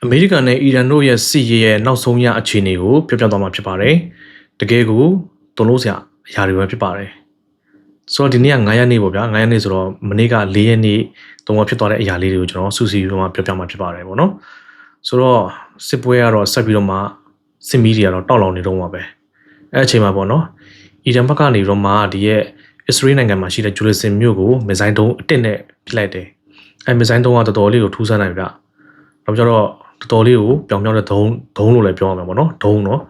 အမေရိကန်နဲ့အီရန်တို့ရဲ့စစ်ရေးရဲ့နောက်ဆုံးရအခြေအနေကိုပြောပြသွားမှာဖြစ်ပါတယ်။တကယ်ကိုသုံးလို့စရာအရာတွေပဲဖြစ်ပါတယ်။ဆိုတော့ဒီနေ့က9ရက်နေ့ပေါ့ဗျာ9ရက်နေ့ဆိုတော့မနေ့က4ရက်နေ့တုန်းကဖြစ်သွားတဲ့အရာလေးတွေကိုကျွန်တော်စုစည်းပြီးတော့ပြောပြမှာဖြစ်ပါတယ်ပေါ့နော်။ဆိုတော့စစ်ပွဲကတော့ဆက်ပြီးတော့မှစစ်မီးတွေကတော့တောက်လောင်နေတော့မှာပဲ။အဲ့အချိန်မှာပေါ့နော်။အီရန်ဘက်ကနေတော့မှဒီရဲ့အစ္စရေးနိုင်ငံမှာရှိတဲ့ဂျူလစင်မြို့ကိုမစ်ဇိုင်းဒုံးအတစ်နဲ့ပစ်လိုက်တယ်။အဲ့မစ်ဇိုင်းဒုံးကတော်တော်လေးကိုထူးဆန်းနိုင်ဗျ။နောက်ကျတော့တော်တော်လေးကိုပြောင်ပြောင်းတဲ့ဒုံးလို့လည်းပြောရမှာပေါ့နော်ဒုံးနော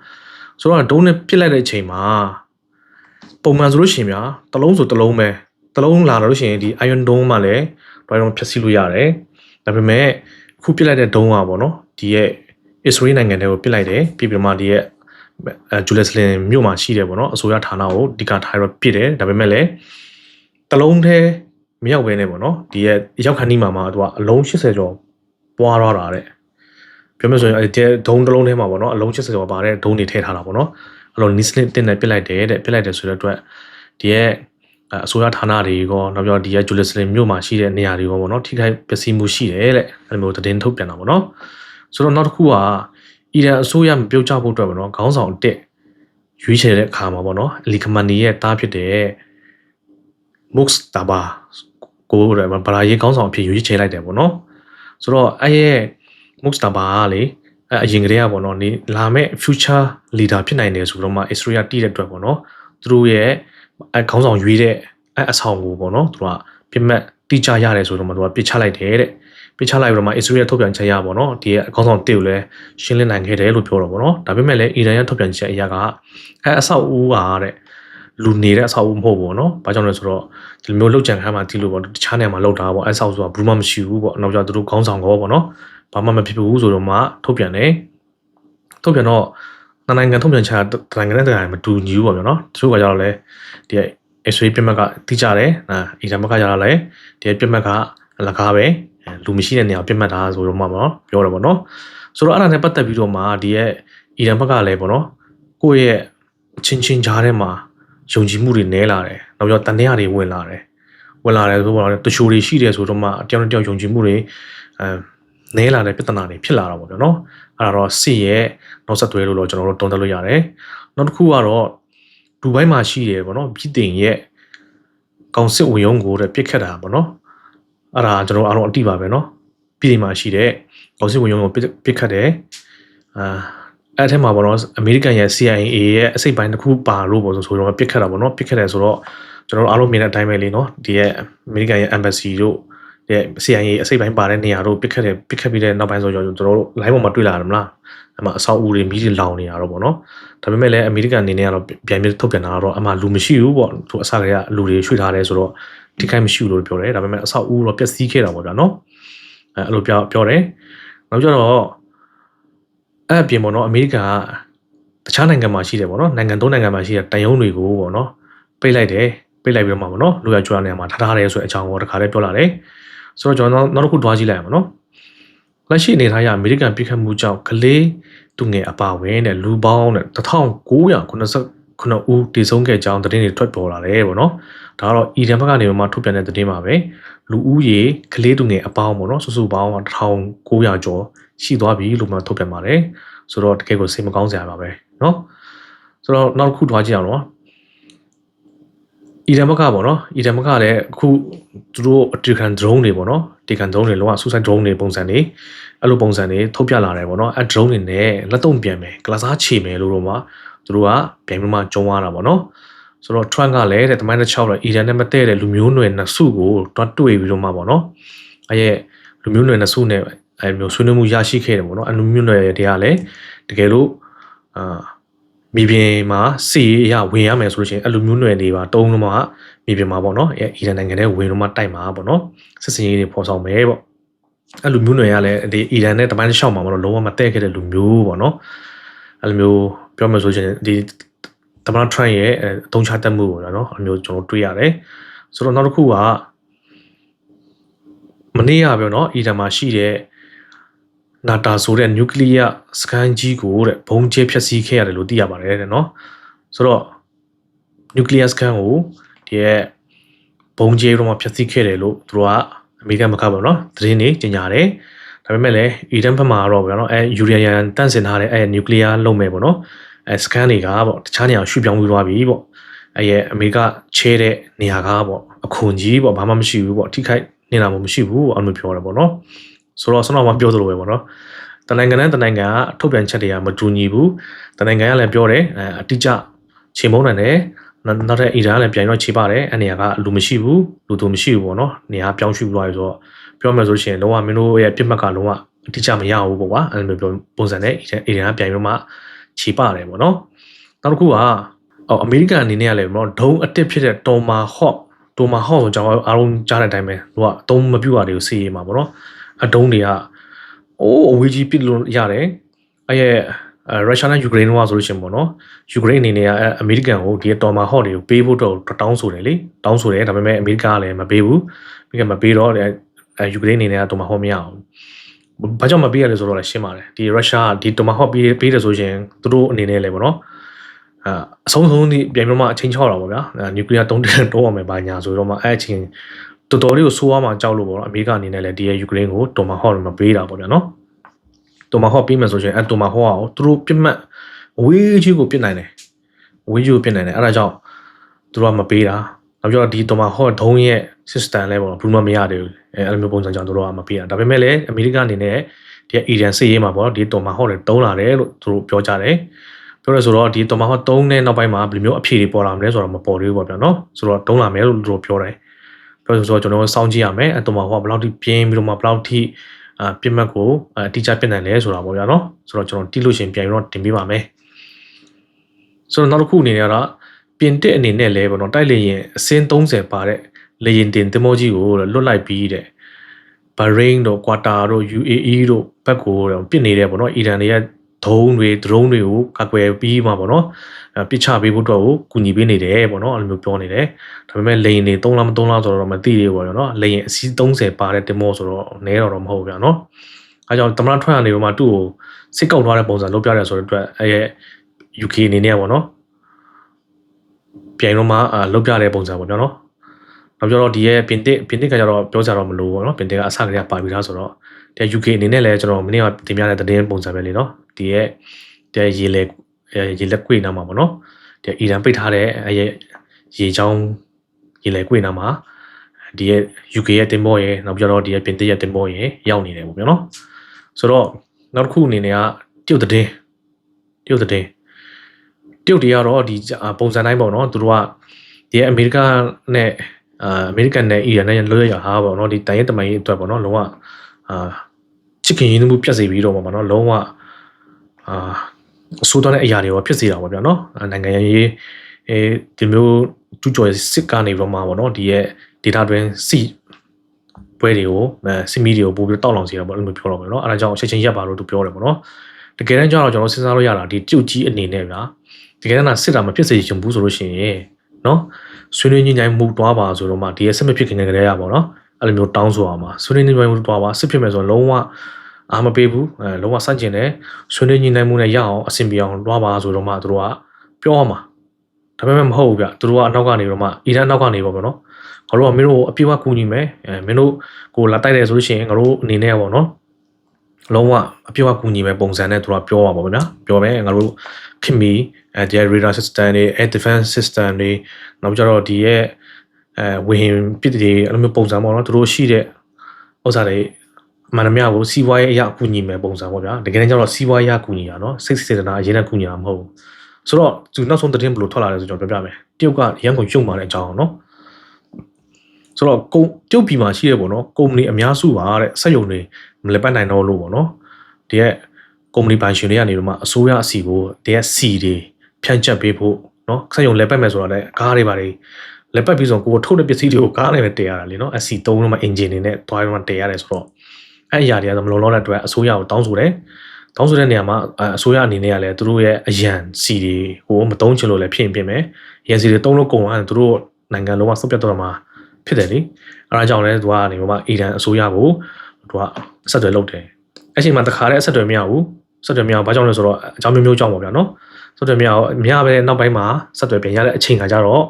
်ဆိုတော့ဒုံးနဲ့ပစ်လိုက်တဲ့အချိန်မှာပုံမှန်ဆိုလို့ရှိရင်ဗျာတလုံးဆိုတလုံးပဲတလုံးလာလို့ရှိရင်ဒီ iron dome မှာလည်းတော့ဖြတ်စီလို့ရတယ်ဒါပေမဲ့အခုပစ်လိုက်တဲ့ဒုံးကပေါ့နော်ဒီရဲ့ Israel နိုင်ငံတွေကိုပစ်လိုက်တယ်ပြီးပြီးမှဒီရဲ့ဂျူလက်စလင်မြို့မှာရှိတယ်ပေါ့နော်အစိုးရဌာနကိုဒီကထားတော့ပစ်တယ်ဒါပေမဲ့လည်းတလုံးထဲမရောက်ဘဲနဲ့ပေါ့နော်ဒီရဲ့ရောက်ခဏီမှာသူကအလုံး80ကျော်ပွားတော့တာတဲ့ပြောမယ်ဆိုရင်အဲဒီဒုံးတစ်လုံးထဲမှာပေါ့နော်အလုံး80ကျော်ပါတဲ့ဒုံးတွေထည့်ထားတာပေါ့နော်အဲ့လိုနီစနစ်တင်နဲ့ပစ်လိုက်တယ်တဲ့ပစ်လိုက်တယ်ဆိုတဲ့အတွက်ဒီရဲ့အစိုးရဌာနတွေရောနောက်ပြီးတော့ဒီရဲ့ဂျူလစလင်မြို့မှာရှိတဲ့နေရာတွေရောပေါ့နော်ထိခိုက်ပျက်စီးမှုရှိတယ်တဲ့အဲ့လိုမျိုးသတင်းထုတ်ပြန်တာပေါ့နော်ဆိုတော့နောက်တစ်ခုကအီရန်အစိုးရမပြုတ်ချဖို့အတွက်ပေါ့နော်ခေါင်းဆောင်တက်ရွေးချယ်တဲ့အခါမှာပေါ့နော်အလီခမန်နီရဲ့တားဖြစ်တဲ့မုခ်စတာဘာကိုဗလာရေးခေါင်းဆောင်အဖြစ်ရွေးချယ်လိုက်တယ်ပေါ့နော်ဆိုတော့အဲ့ရဲ့မုခ်စတာဘာကလေအရင်ကတည်းကပေါ့နော်လာမဲ့ future leader ဖြစ်နိုင်တယ်ဆိုတော့မှ Israel တီးတဲ့အတွက်ပေါ့နော်သူတို့ရဲ့ခေါင်းဆောင်ရွေးတဲ့အဆောင်ကိုပေါ့နော်သူကပြစ်မှတ်တိကျရတယ်ဆိုတော့မှသူကပြစ်ချလိုက်တယ်တဲ့ပြစ်ချလိုက်ပြီးတော့မှ Israel ထုတ်ပြန်ချက်ရပေါ့နော်ဒီခေါင်းဆောင်တစ်ကိုလည်းရှင်းလင်းနိုင်ခဲ့တယ်လို့ပြောတော့ပေါ့နော်ဒါပေမဲ့လည်းအီရန်ရဲ့ထုတ်ပြန်ချက်အရာကအဆောက်အဦကတဲ့လူနေတဲ့အဆောက်အဦမဟုတ်ဘူးနော်ဘာကြောင့်လဲဆိုတော့ဒီမျိုးလောက်ကြံခါမှတီးလို့ပေါ့တခြားနေရာမှာလောက်တာပေါ့အဆောက်ဆိုတာဘူးမှမရှိဘူးပေါ့နောက်ကျသူတို့ခေါင်းဆောင်ကောပေါ့နော်ဘာမှမဖြစ်ဘူးဆိုတော့မှထုတ်ပြန်တယ်ထုတ်ပြန်တော့နိုင်ငံထုတ်ပြန်ချတာနိုင်ငံနဲ့နိုင်ငံမတူညီဘူးပေါ့ဗျာနော်တချို့ကကြတော့လဲဒီ Israel ပြစ်မှတ်ကတိကျတယ်အီရန်ဘက်ကကြတော့လဲဒီပြစ်မှတ်ကအလကားပဲလူမရှိတဲ့နေရာပြစ်မှတ်တာဆိုတော့မှပေါ့ပြောတယ်ပေါ့နော်ဆိုတော့အဲ့ဒါနဲ့ပတ်သက်ပြီးတော့မှဒီရဲ့အီရန်ဘက်ကလည်းပေါ့နော်ကိုယ့်ရဲ့ချင်းကြားထဲမှာယုံကြည်မှုတွေနည်းလာတယ်နောက်ပြီးတော့တန်တရားတွေဝင်လာတယ်ဆိုတော့တချို့တွေရှိတယ်ဆိုတော့မှတယောက်နဲ့တယောက်ယုံကြည်မှုတွေနဲလာတဲ့ပြဿနာတွေဖြစ်လာတာပေါ့ဗျာနော်အဲ့ဒါတော့စစ်ရဲ့နောက်ဆက်တွဲလို့တော့ကျွန်တော်တို့တုံးသက်လို့ရတယ်နောက်တစ်ခုကတော့ဒူဘိုင်းမှာရှိတယ်ပေါ့နော်ပြည်တင်ရဲ့ကောင်စစ်ဝင်ရုံးကိုတဲ့ပြစ်ခတ်တာပေါ့နော်အဲ့ဒါကျွန်တော်အားလုံးအတိပါပဲနော်ပြည်တင်မှာရှိတဲ့ကောင်စစ်ဝင်ရုံးကိုပြစ်ခတ်တယ်အဲ့ထဲမှာပေါ့နော်အမေရိကန်ရဲ့ CIA ရဲ့အစိတ်ပိုင်းတစ်ခုပါလို့ပေါ့ဆိုတော့ပြစ်ခတ်တာပေါ့နော်ပြစ်ခတ်တယ်ဆိုတော့ကျွန်တော်တို့အားလုံးမြင်တဲ့အတိုင်းပဲလေနော်ဒီရဲ့အမေရိကန်ရဲ့ embassy တို့တဲ့ CIA အစိတ်ပိုင်းပါတဲ့နေရာတို့ပြစ်ခတ်ပြီးတဲ့နောက်ပိုင်းဆိုကျွန်တော်တို့ line ပေါ်မှာတွေ့လာတယ်မလားအမှအဆောက်အဦတွေမီးတွေလောင်နေတာတော့ပေါ့နော်ဒါပေမဲ့လည်းအမေရိကန်အနေနဲ့ကတော့ပြန်ပြီးထုတ်ပြန်တာတော့အမှလူမရှိဘူးပေါ့သူအစကတည်းကလူတွေရွှေ့ထားတယ်ဆိုတော့ထိခိုက်မရှိဘူးလို့ပြောတယ်ဒါပေမဲ့အဆောက်အဦတော့ပျက်စီးခဲ့တာပေါ့ဗျာနော်အဲ့လိုပြောတယ်နောက်ကျတော့အဲ့အပြင်ပေါ့နော်အမေရိကန်ကတခြားနိုင်ငံမှာရှိတယ်ပေါ့နော်နိုင်ငံသုံးနိုင်ငံမှာရှိတဲ့တန်ယုံတွေကိုပေါ့နော်ပိတ်လိုက်ပြီးတော့မှပေါ့နော်လူရကျွမ်းနေရာမှာထားတယ်ဆိုတဲ့အကြောင်းကိုတခါတည်းပြောလာတယ်ဆိုတော့ကျွန်တော်နောက်တစ်ခုတွားကြည့်လိုက်ရမှာနော်လက်ရှိအနေထားအရအမေရိကန်ပြည်ခတ်မှုကြောင့်ကလေးသူငယ်အပါဝင်တဲ့လူပေါင်းတဲ့1989ဦးတည်ဆုံးခဲ့ကြောင်းသတင်းတွေထွက်ပေါ်လာတယ်ပေါ့နော်ဒါကတော့အီရန်ဘက်ကနေမှထုတ်ပြန်တဲ့သတင်းပါပဲလူဦးရေကလေးသူငယ်အပေါင်းပေါ့နော်စုစုပေါင်း1900ကျော်ရှိသွားပြီလို့မှထုတ်ပြန်ပါတယ်ဆိုတော့တကယ်ကိုစိတ်မကောင်းစရာပါပဲနော်ဆိုတော့နောက်တစ်ခုတွားကြည့်အောင်နော်အီရန်ဘက်ကပေါ့နော်အီရန်ဘက်ကလည်းအခုသူတို့တေကန် drone တွေပေါ့နော်တေကန် drone တွေလောက suicide drone တွေပုံစံတွေအဲ့လိုပုံစံတွေထုတ်ပြလာတယ်ပေါ့နော်အဲ့ drone တွေနဲ့လက်တုံပြန်မယ်ကလစားချေမယ်လို့တော့မှသူတို့ကပြန်ပြီးမှကျုံသွားတာပေါ့နော်ဆိုတော့ Trump ကလည်းတဲ့တမိုင်းတစ်ချောက်တော့အီရန်နဲ့မတည့်တဲ့လူမျိုးနွယ်နှစ်စုကိုတွားတွေ့ပြီးတော့မှပေါ့နော်အဲ့ရဲ့လူမျိုးနွယ်နှစ်စုနဲ့အဲ့မျိုးဆွေးနွေးမှုရရှိခဲ့တယ်ပေါ့နော်အဲ့လူမျိုးနွယ်တွေကလည်းတကယ်လို့မြေပြင်မှာစီရဝင်ရမယ်ဆိုလို့ရှိရင်အဲ့လိုမျိုးနွယ်တွေပါတုံးလို့မှမြေပြင်မှာပေါ့နော်အီရန်နိုင်ငံထဲဝင်လို့မှတိုက်မှာပေါ့နော်စစ်စင်ရေးတွေပေါ်ဆောင်မယ်ပေါ့အဲ့လိုမျိုးနွယ်ရလဲဒီအီရန်နဲ့တမိုင်းတစ်လျှောက်မှာပေါ့နော်လုံးဝမတည့်ခဲ့တဲ့လူမျိုးပေါ့နော်အဲ့လိုမျိုးပြောမှဆိုရင်ဒီသမ္မတ Trump ရဲ့အသုံးချတတ်မှုပေါ့နော်အဲ့လိုမျိုးကျွန်တော်တွေ့ရတယ်ဆိုတော့နောက်တစ်ခုကမနေ့ကပြောနော်အီရန်မှာရှိတဲ့နာတာဆိုတဲ့နျူကလ িয়ার စကန်ကြီးကိုတဲ့ဘုံကျဲဖျက်ဆီးခဲ့ရတယ်လို့သိရပါတယ်တဲ့နော်ဆိုတော့နျူကလ িয়ার စကန်ကိုဒီရဲ့ဘုံကျဲတော့မှဖျက်ဆီးခဲ့တယ်လို့သူတို့ကအမေရိကန်ဘက်ကပေါ့နော်သတင်းတွေကြေညာတယ်ဒါ ဒါပေမဲ့လည်းအီရန်ဘက်မှာတော့ဗျာနော်ယူရေနီယံတန့်စင်ထားတဲ့နျူကလ িয়ার လုံးမဲ့ပေါ့နော်စကန်တွေကပေါ့တခြားနေရာရွှေ့ပြောင်းပြီးသွားပြီပေါ့အမေရိကချဲတဲ့နေရာကပေါ့အခွန်ကြီးပေါ့ဘာမှမရှိဘူးပေါ့ထိခိုက်နေတာမှမရှိဘူးအဲ့လိုပြောတယ်ပေါ့နော်ဆိုတော့ဆန္ဒမှာပြောသလိုပဲပေါ့နော်တနိုင်ငံနဲ့တနိုင်ငံကထုတ်ပြန်ချက်တွေကမတူညီဘူးတနိုင်ငံကလည်းပြောတယ်အတိအကျခြေမုံနိုင်တယ်နောက်တဲ့အီရန်ကလည်းပြန်တော့ခြေပါတယ်အဲ့နေရာကလူမရှိဘူးလူသူမရှိဘူးပေါ့နော်နေရာပြောင်းရွှေ့သွားပြီဆိုတော့ပြောမယ်ဆိုရှင်လုံးဝမင်းတို့ရဲ့ပြစ်မှတ်ကလုံးဝအတိအကျမရဘူးပေါ့ကွာအဲ့လိုမျိုးပုံစံနဲ့အီရန်ကပြန်ပြီးမှခြေပါတယ်ပေါ့နော်နောက်တစ်ခုကအမေရိကန်အနေနဲ့ကလည်းပေါ့ဒုံးအတစ်ဖြစ်တဲ့တိုမာဟော့ဆိုကျွန်တော်အားလုံးကြားတဲ့အတိုင်းပဲသူကအသုံးမပြုတာတွေကိုစီးရမှာပေါ့နော်အတုံးတွေကအဝေးကြီးပစ်လို့ရတယ်ရုရှားနဲ့ယူကရိန်းတို့ဆိုလို့ရှိရင်ပေါ့နော်ယူကရိန်းအနေနဲ့ကအမေရိကန်ကိုဒီတော်မာဟော့တွေကိုပေးဖို့တော့တောင်းဆိုတယ်လေတောင်းဆိုတယ်ဒါပေမဲ့အမေရိကန်ကလည်းမပေးဘူးအမေရိကန်မပေးတော့ယူကရိန်းအနေနဲ့ကတော်မာဟော့မရအောင်ဘာကြောင့်မပေးရလဲဆိုတော့လည်းရှင်းပါတယ်ဒီရုရှားဒီတော်မာဟော့ပေးတယ်ဆိုရင်သူတို့အနေနဲ့လည်းပေါ့နော်အဆုံးဒီပြန်ပြီးမှအချင်းချောက်တာပေါ့ဗျာနျူကလ িয়ার တုံးတယ်တော့မယ်ဘာညာဆိုတော့မှအဲ့အချင်းတော်တော်လေးကိုဆိုးရမှာကြောက်လို့ပေါ့နော်အမေရိကန်အနေနဲ့လည်းဒီယူကရိန်းကိုတော်မာဟော့မပေးတာပေါ့ဗျာနော်တိုမာဟော့ပြီးမှဆိုရင်တိုမာဟော့ကိုသူတို့ပြစ်မှတ်ဝေးကြီးကိုပြစ်နိုင်တယ်ဝေးကြီးကိုပြစ်နိုင်တယ်အဲ့ဒါကြောင့်သူတို့ကမပေးတာနောက်ပြီးတော့ဒီတိုမာဟော့ဒုံးရဲ့ system လဲပေါ့ဘူးမမရသေးဘူးအဲ့လိုမျိုးပုံစံကြောင့်သူတို့ကမပေးတာဒါပေမဲ့လည်းအမေရိကန်အနေနဲ့ဒီအီရန်စစ်ရေးမှာပေါ့ဒီတိုမာဟော့တွေတုံးလာတယ်လို့သူတို့ပြောကြတယ်ပြောရဆိုတော့ဒီတိုမာဟော့တုံးတဲ့နောက်ပိုင်းမှာဘယ်လိုမျိုးအဖြေတွေပေါ်လာမလဲဆိုတော့မပေါ်သေးဘူးပေါ့ဗျာနော်ဆိုတော့တုံးလာမယ်လို့သူတို့ပြောတယ်ပြောဆိုတော့ကျွန်တော်စောင့်ကြည့်ရမယ်တိုမာဟော့ဘယ်လောက်ထိပြင်းပြီးတော့မှဘယ်လောက်ထိပြစ်မှတ်ကိုအတိအကျပြနိုင်လဲဆိုတာပေါ့ဗျာနော်ဆိုတော့ကျွန်တော်တိလို့ရှင်ပြန်ပြီးတော့တင်ပေးပါမယ်ဆိုတော့နောက်တစ်ခုအနေနဲ့ကတော့ပြင်တစ်အနေနဲ့လဲပေါ့နော်တိုက်လေရင်အစင်း30ပါတဲ့လေရင်တင်သင်္ဘောကြီးကိုလွတ်လိုက်ပြီးတဲ့ဘာရိန်းတို့ကွာတာတို့ UAE တို့ဘက်ကိုပြစ်နေတယ်ပေါ့နော်အီရန်တွေရဲ့ဒရုန်းတွေကိုကာကွယ်ပြီးမှပေါ့နော်ပစ်ချပေးဖို့တော့ကူညီပေးနေတယ်ပေါ့နော်အဲ့လိုမျိုးပြောနေတယ်ဒါပေမဲ့လေရင်တွေ3လမ3လဆိုတော့မသိသေးဘူးပေါ့နော်လေရင်အစီး30ပါတဲ့တင်မောဆိုတော့နဲတော့မဟုတ်ဗျာနော်အဲကြောင့်သမ္မတထွန်းကနေတော့မှသူ့ကိုစစ်ကောက်ထားတဲ့ပုံစံလုပ်ပြတယ်ဆိုတော့အတွက်UK အနေနဲ့ပေါ့နော်ပြန်တော့မှလုပ်ပြတဲ့ပုံစံပေါ့နော်နောက်ကျတော့ဒီရဲ့ပြင်တစ်ကကြတော့ပြောကြတော့မလို့ပေါ့နော်ပြင်တစ်ကအစကတည်းကပါပြီးသားဆိုတော့ဒီ UK အနေနဲ့လည်းကျွန်တော်မနေ့ကတင်ပြတဲ့သတင်းပုံစံပဲလေနော်ဒီရဲ့ရေလက်ကွေ့နာမှာပေါ့နော်ဒီအီရန်ပိတ်ထားတဲ့ရေချောင်းရေလက်ကွေ့နာမှာဒီရဲ့ UK ရဲ့တင်မောရဲ့နောက်ကျတော့ဒီရဲ့ပြင်တစ်ရဲ့တင်မောရဲ့ရောက်နေတယ်ပေါ့ဗျာနော်ဆိုတော့နောက်တစ်ခုအနေနဲ့ကတရုတ်တွေကတော့ဒီပုံစံတိုင်းပေါ့နော်သူတို့ကဒီအမေရိကန်နဲ့အီရန်နဲ့လွတ်ရဟာပေါ့နော်ဒီတိုင်ရဲ့တမိုင်းအတွက်ပေါ့နော်လုံးဝချစ်ခင်ရင်းနှီးမှုပြတ်စေပြီးတော့ပေါ့နော်လုံးဝအဆိုးတဲ့အရာတွေရောဖြစ်စေတာပေါ့ဗျာနော်နိုင်ငံရေးဒီမျိုးကျူးကျော်စစ်ကနေတော့မှာပေါ့နော်ဒီရဲ့ data တွင်စီပွဲတွေကိုစီမီတွေကိုပို့ပြီးတောက်လောင်စေတာပေါ့အဲ့လိုမျိုးပြောတော့မယ်နော်အဲ့ဒါကြောင့်ချက်ချင်းရက်ပါလို့သူပြောတယ်ပေါ့နော်တကယ်တမ်းကျတော့ကျွန်တော်စဉ်းစားလို့ရတာဒီကျုပ်ကြီးအနေနဲ့ဗျာတကယ်တမ်းစစ်တာမဖြစ်စေချင်ဘူးဆိုလို့ရှိရင်နော်ဆွေးနွေးညှိနှိုင်းမှုတွားပါဆိုတော့မှဒီရဲ့စစ်မဖြစ်ခင်ကလေးရပါတော့အဲ့လိုမျိုးတောင်းဆိုအောင်ပါဆွေးနွေးညှိနှိုင်းမှုတွားပါစစ်ဖြစ်မယ်ဆိုတော့လုံးဝအားမပေးဘူးလုံးဝစန့်ကျင်တယ်ဆွေးနွေးညှိနှိုင်းမှုနဲ့ရအောင်အဆင်ပြေအောင်တွားပါဆိုတော့မှသူတို့ကပြောရမှာဒါပေမဲ့မဟုတ်ဘူးဗျသူတို့ကအနောက်ကနေတော့မှအီရန်နောက်ကနေပေါ့နော်ငါတို့ကမင်းတို့အပြည့်အဝကူညီမယ်မင်းတို့ကိုလာတိုက်တယ်ဆိုလို့ရှိရင်ငါတို့အနေနဲ့ပေါ့နော်လုံးဝအပြည့်အဝကူညီမယ်ပုံစံနဲ့သူတို့ကပြောပါပေါ့ဗျာပြောမယ်ငါတို့ခင်မီဒီ radar system တွေ air defense system တွေနောက်ကြတော့ဒီရဲ့ဝေဟင်ပစ်တွေအဲ့လိုမျိုးပုံစံပေါ့နော်သူတို့ရှိတဲ့ဥစ္စာတွေအမှန်တမ်းကိုစီးပွားရေးအရာကူညီမယ်ပုံစံပေါ့ဗျာတကယ်တမ်းကျတော့စီးပွားရေးအရာကူညီတာနော်စိတ်စေတနာအရင်ကကူညီတာမဟုတ်ဘူးဆိုတော့သူနောက်ဆုံးသတင်းဘယ်လိုထွက်လာလဲဆိုကျွန်တော်ပြောပြမယ်တရုတ်ကရန်ကုန်ရုံမာတဲ့အကြောင်းနော်ဆိုတော့တရုတ်ပြည်မှာရှိတဲ့ပေါ့နော်ကုမ္ပဏီအများစုပါတဲ့စက်ရုံတွေမလည်ပတ်နိုင်တော့လို့ပေါ့နော်ဒီရဲ့ကုမ္ပဏီပိုင်ရှင်တွေကနေတော့မှအစိုးရအစီကိုဒီရဲ့စီတွေဖြန့်ချက်ပေးဖို့နော်စက်ရုံလည်ပတ်မယ်ဆိုတော့လည်းကားတွေပါတွေလည်ပတ်ပြီးဆိုကိုထုတ်တဲ့ပစ္စည်းတွေကိုကားနဲ့ပဲတည်ရတာလေနော်အစီ3တော့မှအင်ဂျင်တွေနဲ့တွားမှတည်ရတယ်ဆိုတော့အဲ့အရာတွေကမလုံလောက်တဲ့အတွက်အစိုးရကိုတောင်းဆိုတယ်တောင်းဆိုတဲ့နေရာမှာအစိုးရအနေနဲ့ကလည်းသူတို့ရဲ့အရန်စီတွေကိုမတုံးချင်လို့လည်းဖြစ်မယ်ရန်စီတွေတုံးလို့ကုန်သွားတယ်သူတို့နိုင်ငံလုံးဝစုပ်ပြတ်တော့မှာဖြစ်တယ်လေအဲဒါကြောင့်လည်းသူကနေမှအီရန်အစိုးရကိုသူကဆက်သွယ်လုပ်တယ်အဲ့ချိန်မှာတခါတည်းဆက်သွယ်မရဘူးဆက်သွယ်မရဘာကြောင့်လဲဆိုတော့အကြောင်းမျိုးကြောင့်ပေါ့ဗျာနော်ဆက်သွယ်မရမရပဲနောက်ပိုင်းမှာဆက်သွယ်ပြန်ရတဲ့အချိန်ခါကျတော့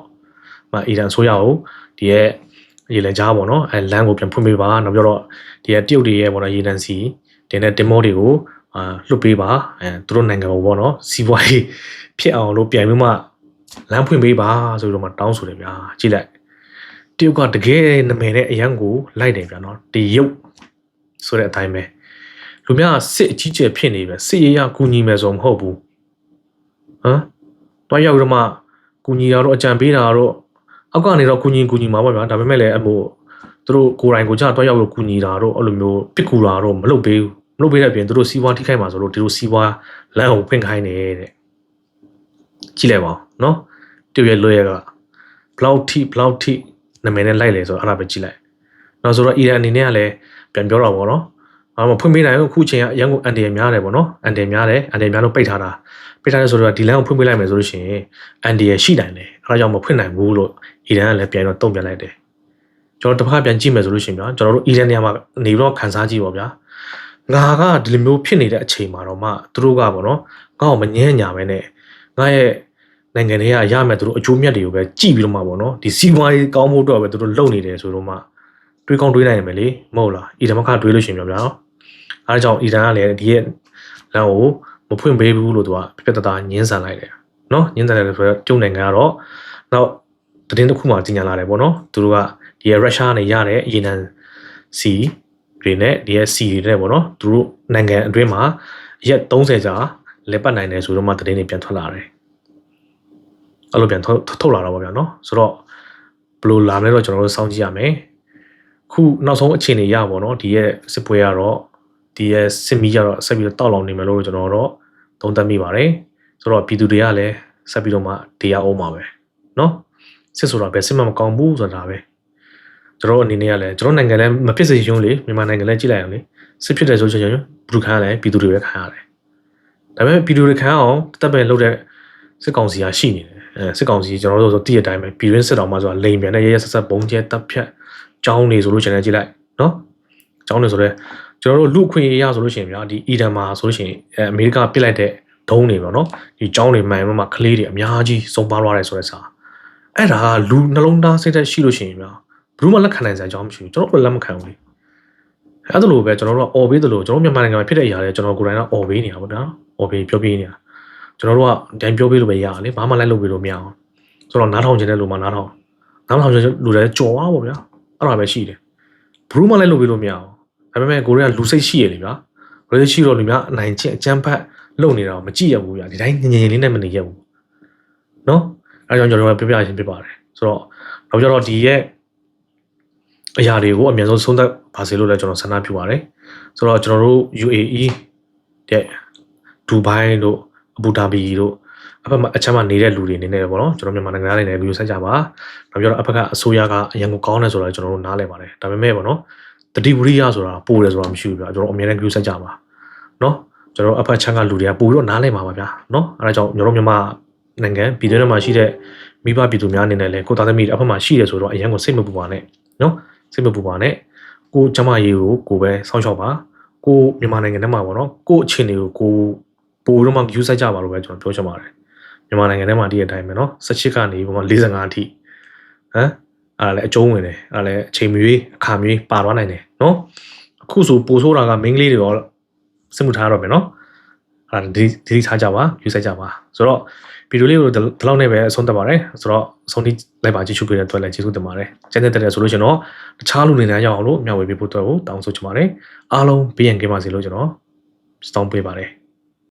အီရန်အစိုးရကိုဒီရဲ့ရေလံကြားပေါ့နော်အဲလမ်းကိုပြန်ဖွင့်ပေးပါနောက်ပြီးတော့ဒီရဲ့တရုတ်တွေရဲ့ပေါ့နော်ရေလံစီ တင်တဲ့တင်မောတွေကိုလွတ်ပေးပါသူတို့နိုင်ငံကိုပေါ့နော်စီးပွားရေးဖြစ်အောင်လို့ပြန်ပြီးမှလမ်းဖွင့်ပေးပါဆိုတော့မှတောင်းဆိုတယ်ဗျာကြည့်လိုက်တရုတ်ကတကယ်နာမည်နဲ့အရန်ကိုလိုက်တယ်ဗျာနော်တရုတ်ဆိုတဲ့အတိုင်းပဲလူများစစ်အကြီးကျယ်ဖြစ်နေပဲစစ်ရေးရကူညီမယ်ဆိုမဟုတ်ဘူးတွားရောက်တော့မှကူညီတာတော့အကြံပေးတာတော့အောက်ကနေတော့ကူညီမှာပေါ့ဗျာဒါပေမဲ့လည်းသူတို့ကိုယ်တိုင်ကိုကြတွားရောက်လို့ကူညီတာတော့အဲ့လိုမျိုးပစ်ကူတာတော့မလုပ်ပေးဘူးမလုပ်ပေးတဲ့အပြင်သူတို့စီးပွားထိခိုက်မှာဆိုလို့ဒီလိုစီးပွားလမ်းကိုဖွင့်ခိုင်းနေတဲ့ကြည့်လိုက်ပါဦးနော်တရုတ်ရဲ့လွယ်ရကဘလောက်ထိနာမည်နဲ့လိုက်လေဆိုတော့အဲ့ဒါပဲကြည့်လိုက်နောက်ဆိုတော့အီရန်အနေနဲ့ကလည်းပြန်ပြောတော့ဗောနော်မဖွင့်ပေးနိုင်ဘူးအခုချိန်ကအရန်ကိုအန်တီများတယ်ဗောနော်အန်တီများလို့ပိတ်ထားတယ်ဆိုတော့ဒီလမ်းကိုဖွင့်ပေးလိုက်မယ်ဆိုလို့ရှိရင်အန်တီရရှိနိုင်တယ်အဲဒါကြောင့်မဖွင့်နိုင်ဘူးလို့အီရန်ကလည်းပြန်တော့တုံ့ပြန်လိုက်တယ်ကျွန်တော်တစ်ခါပြန်ကြည့်မယ်ဆိုလို့ရှိရင်ဗျာကျွန်တော်တို့အီရန်နေရာမှာနေတော့ခန်းစားကြည့်ပါဗျာငါကဒီလိုမျိုးဖြစ်နေတဲ့အချိန်မှာတော့မှသူတို့ကဗောနော်ငါ့ကိုမငဲ့ညာပဲနဲ့ငါရဲ့နိုင်ငံတွေကရမယ်သူတို့အကျိုးမြတ်တွေကိုပဲကြည့်ပြီးတော့မှဗောနော်ဒီစီးပွားရေးကောင်းဖို့တော့ပဲသူတို့လုပ်နေတယ်ဆိုတော့မှတွေးကောင်းတွေးနိုင်တယ်မယ်လေမဟုတ်လားအီရန်ဘက်ကတွေးလို့ရှိရင်ဗျာအဲဒါကြောင့်အီရန်ကလည်းဒီရဲ့လမ်းကိုမဖွင့်ပေးဘူးလို့သူကပြပြတသားညှင်းဆန်လိုက်တယ်နော်ညှင်းဆန်တယ်ဆိုတော့ကျုံနိုင်ငံကတော့နောက်သတင်းတစ်ခုမှကြီးညာလာတယ်ဗောနော်သူတို့ကဒီရဲ့ရုရှားနဲ့ရတဲ့အီရန်စီတွေနဲ့ဒီရဲ့စီတွေနဲ့ဗောနော်သူတို့နိုင်ငံအတွင်းမှာရက်30ကြာလက်ပတ်နိုင်တယ်ဆိုတော့မှသတင်းတွေပြန်ထွက်လာတယ်အဲ့လိုပြန်ထုတ်လာတော့ဗောဗျာနော်ဆိုတော့ဘယ်လိုလာမလဲတော့ကျွန်တော်တို့စောင့်ကြည့်ရမယ်ခုနောက်ဆုံးအခြေအနေရဗောနော်ဒီရဲ့စစ်ပွဲကတော့ဒီရဲ့စစ်မီးကတော့ဆက်ပြီးတော့တောက်လောင်နေမယ်လို့ကျွန်တော်တို့သုံးသပ်မိပါတယ်ဆိုတော့ပြည်သူတွေကလည်းဆက်ပြီးတော့မှတရားအောင်ပါပဲနော်စစ်ဆိုတာပဲစစ်မှမကောင်းဘူးဆိုတာပဲကျွန်တော်အနေနဲ့ကလည်းကျွန်တော်နိုင်ငံလည်းမဖြစ်စေရုံးလေမြန်မာနိုင်ငံလည်းကြည့်လိုက်အောင်လေစစ်ဖြစ်တဲ့ဆိုချင်ဘယ်လိုခံရလဲပြည်သူတွေပဲခံရတယ်ဒါပေမဲ့ပြည်သူတွေခံအောင်တက်ပဲလုပ်တဲ့စစ်ကောင်စီကရှိနေတယ်စစ်ကောင်စီကျွန်တော်တို့ဆိုတည့်ရတိုင်းပဲပြည်တွင်းစစ်တော်မှဆိုတာလိန်ပြန်တဲ့ရရဆက်ဆက်ဘုံကျဲတပ်ဖြတ်ကြောင်းနေဆိုလို့ကျွန်တော်ကြည့်လိုက်နော်ကြောင်းနေဆိုတော့ကျွန်တော်တို့လူခွင့်ရဆိုလို့ရှိရင်ဗျာဒီအီရန်မှာဆိုလို့ရှိရင်အမေရိကပစ်လိုက်တဲ့ဒုံးတွေပေါ့နော်ဒီကြောင်းတွေမှန်မှကလေးတွေအများကြီးစုံပါသွားတယ်ဆိုတဲ့စာအဲ့ဒါလူနှလုံးသားစိတ်သက်ရှိလို့ရှိရင်ဗျာဘယ်သူမှလက်ခံနိုင်စရာအကြောင်းမရှိဘူးကျွန်တော်တို့လက်မခံဘူးလေအဲ့ဒါလိုပဲကျွန်တော်တို့ကအော်ပေးတယ်လို့ကျွန်တော်မြန်မာနိုင်ငံမှာဖြစ်တဲ့အရာတွေကျွန်တော်ကိုယ်တိုင်ကအော်ပေးနေတာပေါ့နော်အော်ပေးပြောပေးနေတာကျွန်တော်တို့ကဒိုင်ပြောပေးလို့ပဲရတာလေဘာမှလိုက်လုပ်ပေးလို့မရအောင်ဆိုတော့နားထောင်ခြင်းတဲ့လူမှနားထောင်ခြင်းလူတွေကြော်သွားပါဗျာအဲ့ဒါပဲရှိတယ်ဘယ်သူမှလိုက်လုပ်ပေးလို့မရအောင်ဒါပေမဲ့ကိုရီးယားလူစိတ်ရှိရလေဗျာလူစိတ်ရှိတော့လူများအနိုင်ကျင့်အကြမ်းဖက်လုပ်နေတာမကြည့်ရဘူးဗျာဒီတိုင်းငြိမ်လေးနဲ့မနေရဘူးနော်အဲကြောင့်ကျွန်တော်ပြပြချင်းဖြစ်ပါတယ်ဆိုတော့နောက်ကြတော့ဒီရဲ့အရာတွေကိုအများဆုံးဆုံးသက်ပါစေလို့လည်းကျွန်တော်ဆန္ဒပြုပါတယ်ဆိုတော့ကျွန်တော်တို့ UAE တဲ့ဒူဘိုင်းတို့အဘူဒါဘီတို့အဖက်မှာအချမ်းမှာနေတဲ့လူတွေအနေနဲ့ပေါ့နော်ကျွန်တော်မြန်မာနိုင်ငံသားတွေနဲ့ဗီဒီယိုဆက်ကြပါနောက်ပြီးတော့အဖက်ကအစိုးရကအရင်ကကောင်းတယ်ဆိုတော့ကျွန်တော်တို့နားလည်ပါတယ်ဒါပေမဲ့ပေါ့နော်တတိဝရိယဆိုတာပို့တယ်ဆိုတာမရှိဘူးဗျာကျွန်တော်အများနဲ့ဗီဒီယိုဆက်ကြပါနော်ကျွန်တော်အဖက်ချမ်းကလူတွေကပို့ပြီးတော့နားလည်မှာပါဗျာနော်အဲဒါကြောင့်ကျွန်တော်မြန်မာနိုင်ငံပြည်တွင်းမှာရှိတဲ့မိဘပြည်သူများအနေနဲ့လည်းကိုသားသမီးအဖက်မှာရှိတယ်ဆိုတော့အရင်ကစိတ်မပူပါနဲ့နော်စိတ်မပူပါနဲ့ကိုကျမရေးကိုပဲစောင့်ရှောက်ပါကိုမြန်မာနိုင်ငံထဲမှာပေါ့နော်ကိုအခြေအနေကိုပို့တော့မှ view ဆိုင်ကြပါလို့ပဲကျွန်တော်ပြောချင်ပါတယ်မြန်မာနိုင်ငံထဲမှာဒီအတိုင်းပဲနော်18ကနေပုံမှန်45အထိအဲ့ဒါလည်းအကျုံးဝင်တယ်အဲ့ဒါလည်းအချိန်မရွေးအခါမရွေးပါသွားနိုင်တယ်နော်အခုဆိုပို့ဆိုးတာကမိန်းကလေးတွေရောစစ်မှုထားတော့မယ်နော်အဲ့ဒါဒီထားကြပါ view ဆိုင်ကြပါဆိုတော့ဗီဒီယိုလေးကိုဒီလောက်နဲ့ပဲအဆုံးသတ်ပါတယ်ဆိုတော့အဆုံးထိလိုက်ပါကြည့်ရှုပေးတဲ့အတွက်လည်းကျေးဇူးတင်ပါတယ်ကျန်တဲ့ဆိုလို့ကျွန်တော်တခြားလူတွေနဲ့ရအောင်လို့မျှဝေပေးဖို့အတွက်ကိုတောင်းဆိုချင်ပါတယ်အားလုံးဘေးရန်ကင်းပါစေလို့ကျွန်တော်တောင်းပေးပါတယ်